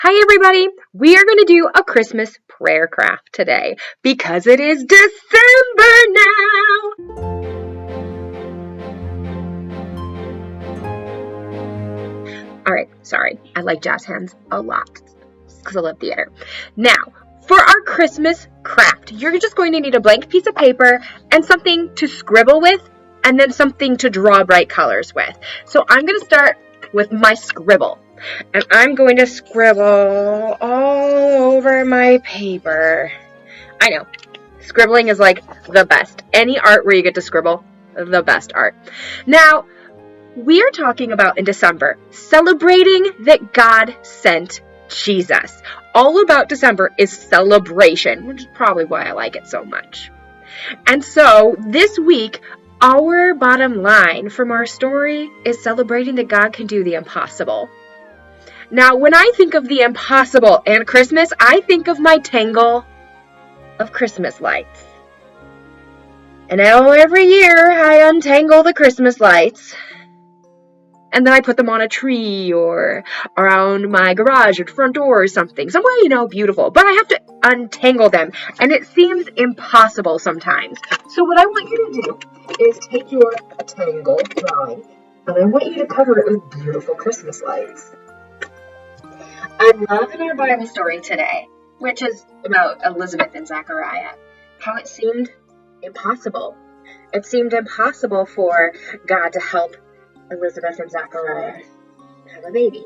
Hi everybody! We are going to do a Christmas prayer craft today because it is December now! Alright, sorry, I like jazz hands a lot because I love theater. Now, for our Christmas craft, you're just going to need a blank piece of paper and something to scribble with and then something to draw bright colors with. So I'm going to start with my scribble. And I'm going to scribble all over my paper. I know, scribbling is like the best. Any art where you get to scribble, the best art. Now, we are talking about in December, celebrating that God sent Jesus. All about December is celebration, which is probably why I like it so much. And so this week, our bottom line from our story is celebrating that God can do the impossible. Now, when I think of the impossible and Christmas, I think of my tangle of Christmas lights. And now every year I untangle the Christmas lights. And then I put them on a tree or around my garage or front door or something. Somewhere, beautiful. But I have to untangle them. And it seems impossible sometimes. So what I want you to do is take your tangle drawing. And I want you to cover it with beautiful Christmas lights. I'm loving our Bible story today, which is about Elizabeth and Zachariah, how it seemed impossible. It seemed impossible for God to help Elizabeth and Zachariah have a baby.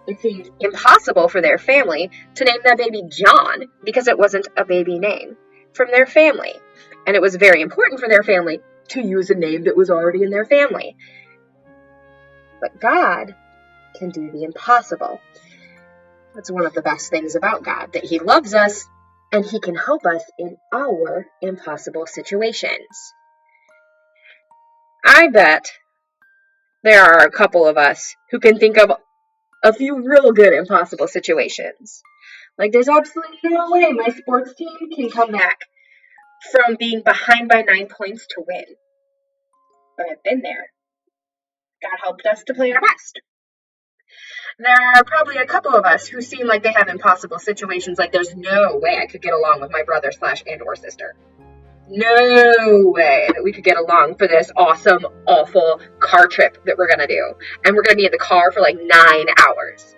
It seemed impossible for their family to name that baby John because it wasn't a baby name from their family. And it was very important for their family to use a name that was already in their family. But God can do the impossible. That's one of the best things about God, that He loves us and He can help us in our impossible situations. I bet there are a couple of us who can think of a few real good impossible situations. Like there's absolutely no way my sports team can come back from being behind by 9 points to win. But I've been there. God helped us to play our best. There are probably a couple of us who seem like they have impossible situations, like there's no way I could get along with my brother / or sister. No way that we could get along for this awesome, awful car trip that we're going to do. And we're going to be in the car for like 9 hours.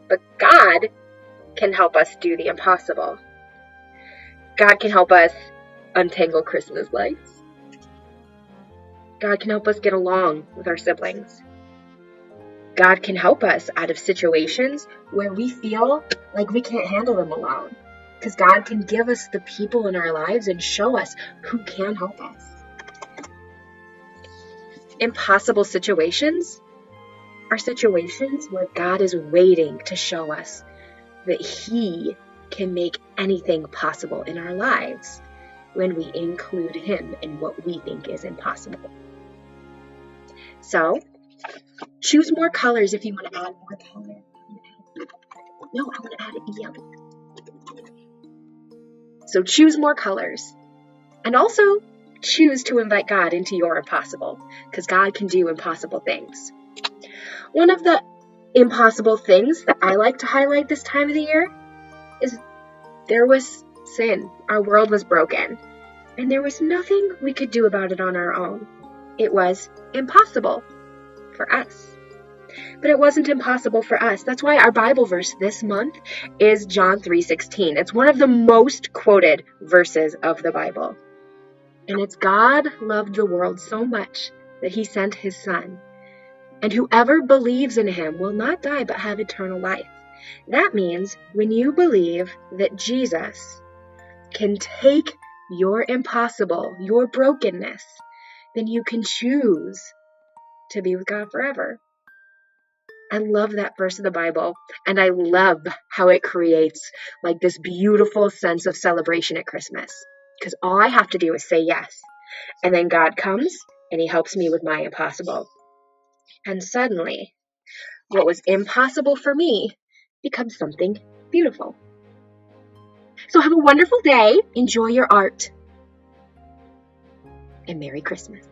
But God can help us do the impossible. God can help us untangle Christmas lights. God can help us get along with our siblings. God can help us out of situations where we feel like we can't handle them alone. Because God can give us the people in our lives and show us who can help us. Impossible situations are situations where God is waiting to show us that He can make anything possible in our lives when we include Him in what we think is impossible. So, choose more colors if you want to add more color. No, I want to add yellow. So choose more colors. And also choose to invite God into your impossible, because God can do impossible things. One of the impossible things that I like to highlight this time of the year is there was sin. Our world was broken. And there was nothing we could do about it on our own. It was impossible for us. But it wasn't impossible for us. That's why our Bible verse this month is John 3:16. It's one of the most quoted verses of the Bible. And it's God loved the world so much that He sent His Son. And whoever believes in Him will not die but have eternal life. That means when you believe that Jesus can take your impossible, your brokenness, then you can choose to be with God forever. I love that verse of the Bible, and I love how it creates like this beautiful sense of celebration at Christmas. Because all I have to do is say yes, and then God comes and He helps me with my impossible. And suddenly, what was impossible for me becomes something beautiful. So have a wonderful day, enjoy your art, and Merry Christmas.